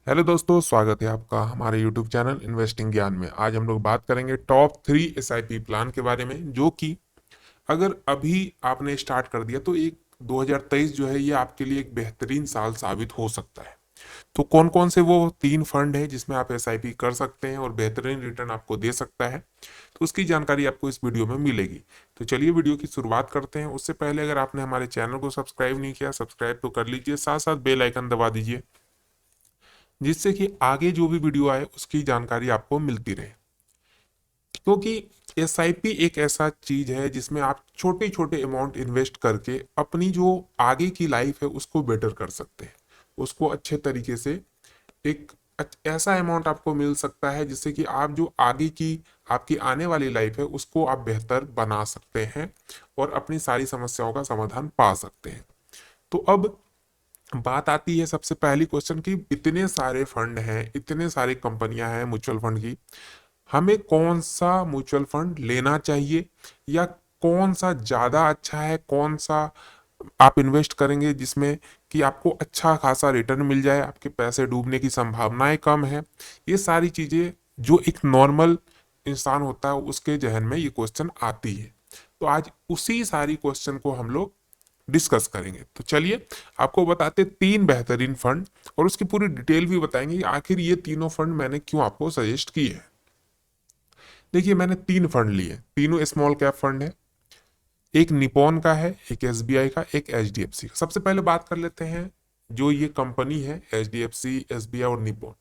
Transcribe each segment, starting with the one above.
Hello दोस्तों, स्वागत है आपका हमारे यूट्यूब चैनल इन्वेस्टिंग ज्ञान में। आज हम लोग बात करेंगे टॉप 3 एसआईपी प्लान के बारे में, जो कि अगर अभी आपने स्टार्ट कर दिया तो एक 2023 जो है ये आपके लिए एक बेहतरीन साल साबित हो सकता है। तो कौन कौन से वो 3 फंड है जिसमें आप एसआईपी कर सकते हैं और बेहतरीन रिटर्न आपको दे सकता है, तो उसकी जानकारी आपको इस वीडियो में मिलेगी। तो चलिए वीडियो की शुरुआत करते हैं। उससे पहले अगर आपने हमारे चैनल को सब्सक्राइब नहीं किया, सब्सक्राइब तो कर लीजिए, साथ साथ बेल आइकन दबा दीजिए, जिससे कि आगे जो भी वीडियो आए उसकी जानकारी आपको मिलती रहे। क्योंकि एसआईपी एक ऐसा चीज है जिसमें आप छोटे छोटे अमाउंट इन्वेस्ट करके अपनी जो आगे की लाइफ है उसको बेटर कर सकते हैं, उसको अच्छे तरीके से एक ऐसा अमाउंट आपको मिल सकता है जिससे कि आप जो आगे की आपकी आने वाली लाइफ है उसको आप बेहतर बना सकते हैं और अपनी सारी समस्याओं का समाधान पा सकते हैं। तो अब बात आती है सबसे पहली क्वेश्चन की, इतने सारे फंड हैं, इतने सारी कंपनियां हैं म्यूचुअल फंड की, हमें कौन सा म्यूचुअल फंड लेना चाहिए या कौन सा ज्यादा अच्छा है, कौन सा आप इन्वेस्ट करेंगे जिसमें कि आपको अच्छा खासा रिटर्न मिल जाए, आपके पैसे डूबने की संभावनाएं कम है। ये सारी चीजें जो एक नॉर्मल इंसान होता है उसके जहन में ये क्वेश्चन आती है। तो आज उसी सारी क्वेश्चन को हम लोग डिस्कस करेंगे। तो चलिए आपको बताते 3 बेहतरीन फंड और उसकी पूरी डिटेल भी बताएंगे कि आखिर ये तीनों फंड मैंने क्यों आपको सजेस्ट किए हैं। देखिए, मैंने 3 फंड लिए, तीनों स्मॉल कैप फंड है। एक निपॉन का है, एक एसबीआई का, एक एचडीएफसी का। सबसे पहले बात कर लेते हैं जो ये कंपनी है एचडीएफसी, एसबीआई और निपॉन।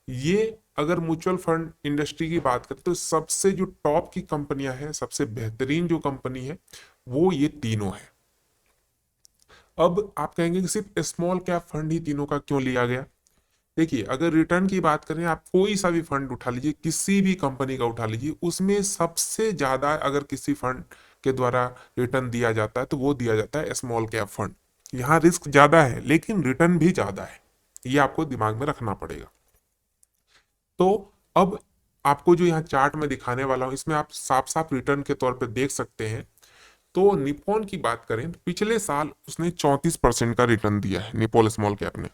ये अगर म्यूचुअल फंड इंडस्ट्री की बात करें तो सबसे जो टॉप की कंपनियां हैं, सबसे बेहतरीन जो कंपनी है वो ये तीनों है। अब आप कहेंगे कि सिर्फ स्मॉल कैप फंड ही तीनों का क्यों लिया गया। देखिए, अगर रिटर्न की बात करें, आप कोई सा भी फंड उठा लीजिए, किसी भी कंपनी का उठा लीजिए, उसमें सबसे ज्यादा अगर किसी फंड के द्वारा रिटर्न दिया जाता है तो वो दिया जाता है स्मॉल कैप फंड। यहाँ रिस्क ज्यादा है लेकिन रिटर्न भी ज्यादा है, ये आपको दिमाग में रखना पड़ेगा। तो अब आपको जो यहाँ चार्ट में दिखाने वाला हूँ इसमें आप साफ साफ रिटर्न के तौर पे देख सकते हैं। तो निप्पॉन की बात करें तो पिछले साल उसने 34% का रिटर्न दिया है, निप्पॉन स्मॉल कैप ने।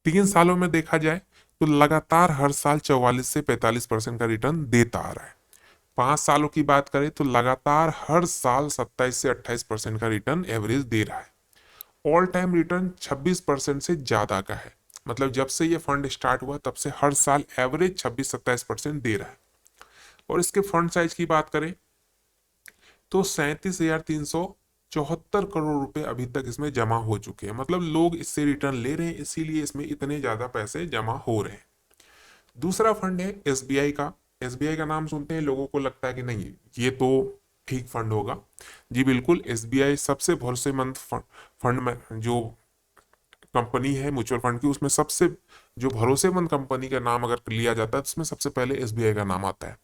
3 सालों में देखा जाए तो लगातार हर साल 44 से 45% का रिटर्न देता आ रहा है। 5 सालों की बात करें तो लगातार हर साल 27 से 28% का रिटर्न एवरेज दे रहा है। ऑल टाइम रिटर्न 26% से ज्यादा का है। मतलब जब से ये फंड स्टार्ट हुआ तब से हर साल एवरेज 26-27% दे रहा है। और इसके फंड साइज की बात करें तो 37,374 रुपए अभी तक इसमें जमा हो चुके हैं। मतलब लोग इससे रिटर्न ले रहे हैं, इसीलिए इसमें इतने ज्यादा पैसे जमा हो रहे हैं। दूसरा फंड है एसबीआई का। एसबीआई का नाम सुनते हैं लोगों को लगता है कि नहीं ये तो ठीक फंड होगा। जी बिल्कुल, एसबीआई सबसे भरोसेमंद फंड में जो कंपनी है म्यूचुअल फंड की, उसमें सबसे जो भरोसेमंद कंपनी का नाम अगर लिया जाता है तो उसमें सबसे पहले एसबीआई का नाम आता है।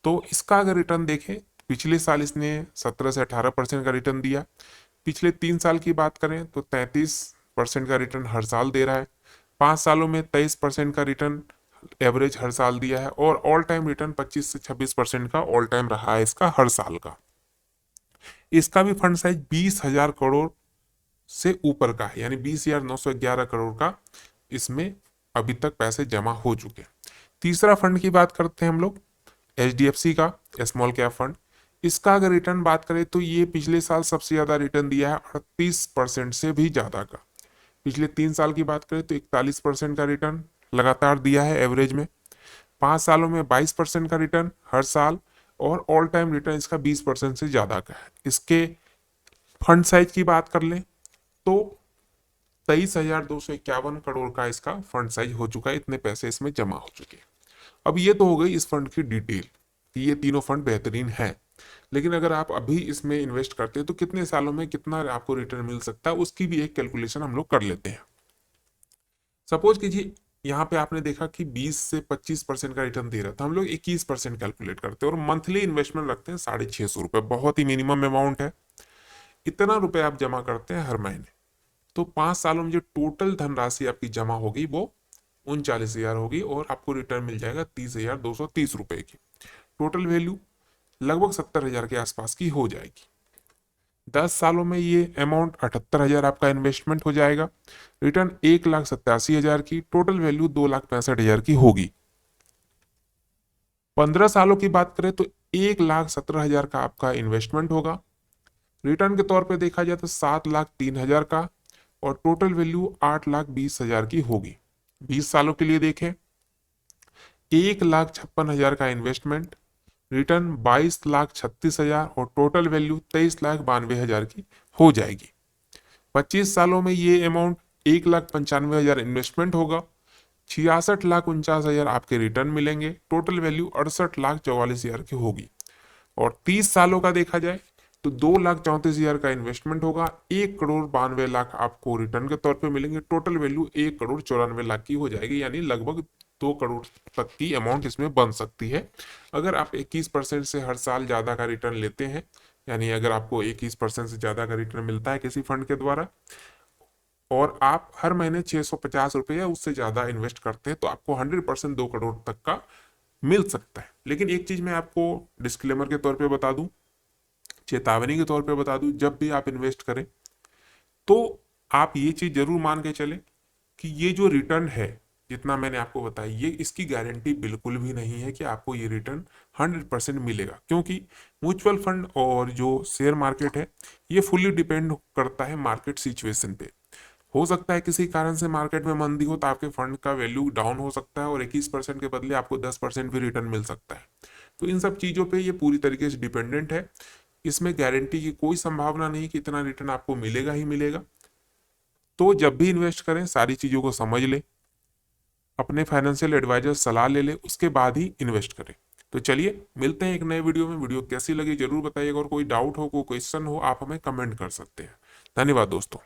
तो इसका अगर रिटर्न देखें, पिछले साल इसने 17 से 18% का रिटर्न दिया। पिछले 3 साल की बात करें तो 33% का रिटर्न हर साल दे रहा है। 5 सालों में 23% का रिटर्न एवरेज हर साल दिया है और ऑल टाइम रिटर्न 25 से 26% का ऑल टाइम रहा है इसका हर साल का। इसका भी फंड साइज 20,000 करोड़ से ऊपर का है, यानी 20,911 करोड़ का इसमें अभी तक पैसे जमा हो चुके हैं। तीसरा फंड की बात करते हैं हम लोग, एचडीएफसी का स्मॉल कैप फंड। इसका अगर रिटर्न बात करें तो ये पिछले साल सबसे ज्यादा रिटर्न दिया है, 38% से भी ज्यादा का। पिछले 3 साल की बात करें तो 41% का रिटर्न लगातार दिया है एवरेज में। 5 सालों में 22% का रिटर्न हर साल और ऑल टाइम रिटर्न इसका 20% से ज्यादा का है। इसके फंड साइज की बात कर लें तो 23,251 करोड़ का इसका फंड साइज हो चुका है, इतने पैसे इसमें जमा हो चुके हैं। अब ये तो हो गई इस फंड की डिटेल कि ये तीनों फंड बेहतरीन है। लेकिन अगर आप अभी इसमें इन्वेस्ट करते हैं तो कितने सालों में कितना आपको रिटर्न मिल सकता है उसकी भी एक कैलकुलेशन हम लोग कर लेते हैं। सपोज कीजिए यहाँ पे आपने देखा कि 20 से 25% का रिटर्न दे रहा था, हम लोग 21% कैलकुलेट करते हैं और मंथली इन्वेस्टमेंट रखते हैं 650 रुपये, बहुत ही मिनिमम अमाउंट है। इतना रुपए आप जमा करते हैं हर महीने, तो 5 सालों में जो टोटल धनराशि आपकी जमा होगी वो 39,000 होगी और आपको रिटर्न मिल जाएगा 30,230 रुपए की। टोटल वैल्यू लगभग 70,000 के आसपास की हो जाएगी। 10 सालों में ये अमाउंट 78,000 आपका इन्वेस्टमेंट हो जाएगा। रिटर्न 1,87,000 की, टोटल वैल्यू 2,65,000 की होगी। 15 सालों की बात करें तो 1,17,000 का आपका इन्वेस्टमेंट होगा। रिटर्न के तौर पे देखा जाए तो 7,03,000 का, और टोटल वैल्यू 8,20,000 की होगी। 20 सालों के लिए देखें, 1,56,000 का इन्वेस्टमेंट, रिटर्न 22,36,000 और टोटल वैल्यू 23,92,000 की हो जाएगी। 25 सालों में ये अमाउंट 1,95,000 इन्वेस्टमेंट होगा, 66,49,000 आपके रिटर्न मिलेंगे, टोटल वैल्यू 68,44,000 की होगी। और 30 सालों का देखा जाए तो 2,34,000 का इन्वेस्टमेंट होगा, 1,92,00,000 आपको रिटर्न के तौर पे मिलेंगे, टोटल वैल्यू 1,94,00,000 की हो जाएगी, यानी लगभग 2 करोड़ तक की अमाउंट इसमें बन सकती है अगर आप 21% से हर साल ज्यादा का रिटर्न लेते हैं। यानी अगर आपको 21% से ज्यादा का रिटर्न मिलता है किसी फंड के द्वारा, और आप हर महीने 650 रुपये या उससे ज्यादा इन्वेस्ट करते हैं, तो आपको 100% 2 करोड़ तक का मिल सकता है। लेकिन एक चीज मैं आपको डिस्क्लेमर के तौर पे बता दूं, चेतावनी के तौर पे बता दूं, जब भी आप इन्वेस्ट करें तो आप ये चीज जरूर मान के चले कि ये जो रिटर्न है जितना मैंने आपको बताया, ये इसकी गारंटी बिल्कुल भी नहीं है कि आपको ये रिटर्न 100% मिलेगा, क्योंकि म्यूचुअल फंड और जो शेयर मार्केट है ये फुल्ली डिपेंड करता है मार्केट सिचुएशन पे। हो सकता है किसी कारण से मार्केट में मंदी हो तो आपके फंड का वैल्यू डाउन हो सकता है और 21% के बदले आपको 10% भी रिटर्न मिल सकता है। तो इन सब चीज़ों पे ये पूरी तरीके से डिपेंडेंट है। इसमें गारंटी की कोई संभावना नहीं कि इतना रिटर्न आपको मिलेगा ही मिलेगा। तो जब भी इन्वेस्ट करें सारी चीज़ों को समझ लें, अपने फाइनेंशियल एडवाइजर सलाह ले लें, उसके बाद ही इन्वेस्ट करें। तो चलिए मिलते हैं एक नए वीडियो में। वीडियो कैसी लगी जरूर बताइएगा, और कोई डाउट हो, कोई क्वेश्चन हो, आप हमें कमेंट कर सकते हैं। धन्यवाद दोस्तों।